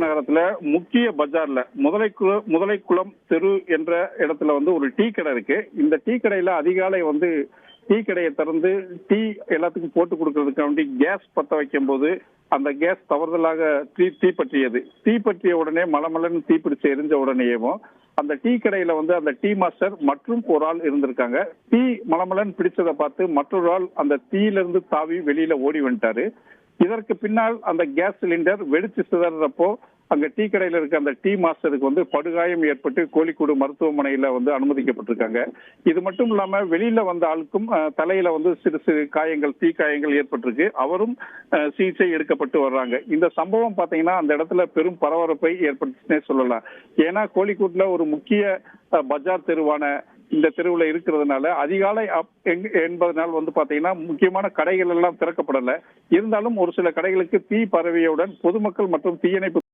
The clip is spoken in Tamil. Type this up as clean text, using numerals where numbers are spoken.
நகரத்துல முக்கிய பஜார்ல முதலைக்குளம் தெரு என்ற இடத்துல ஒரு டீ கடை இருக்கு. இந்த டீ கடையில அதிகாலை டீ கடையை திறந்து டீ எல்லாத்துக்கும் போட்டு கொடுக்கறதுக்காண்டி கேஸ் பத்த வைக்கும் போது அந்த கேஸ் தவறுதலாக தீப்பற்றியது. தீப்பற்றிய உடனே மலமலன்னு தீப்பிடிச்சு எரிஞ்ச உடனேயும் அந்த டீ கடையில அந்த டீ மாஸ்டர் மற்றும் ஒரு ஆள் இருந்திருக்காங்க. டீ மலமலன் பிடிச்சதை பார்த்து மற்றொரு ஆள் அந்த தீயிலிருந்து தாவி வெளியில ஓடி வந்துட்டாரு. இதற்கு பின்னால் அந்த கேஸ் சிலிண்டர் வெடிச்சு சிதறப்போ அங்க டீ கடையில இருக்க அந்த டீ மாஸ்டருக்கு படுகாயம் ஏற்பட்டு கோழிக்கூடு மருத்துவமனையில அனுமதிக்கப்பட்டிருக்காங்க. இது மட்டும் இல்லாம வெளியில வந்த ஆளுக்கும் தலையில சிறு சிறு காயங்கள், தீ காயங்கள் ஏற்பட்டிருக்கு. அவரும் சிகிச்சை எடுக்கப்பட்டு வர்றாங்க. இந்த சம்பவம் பாத்தீங்கன்னா அந்த இடத்துல பெரும் பரபரப்பை ஏற்படுத்துனே சொல்லலாம். ஏன்னா கோழிக்கூட்டுல ஒரு முக்கிய பஜார் தெருவான இந்த தெருவுல இருக்கிறதுனால அதிகாலை என்பதனால் பாத்தீங்கன்னா முக்கியமான கடைகள் எல்லாம் திறக்கப்படல. இருந்தாலும் ஒரு சில கடைகளுக்கு தீ பரவியவுடன் பொதுமக்கள் மற்றும் தீயணைப்பு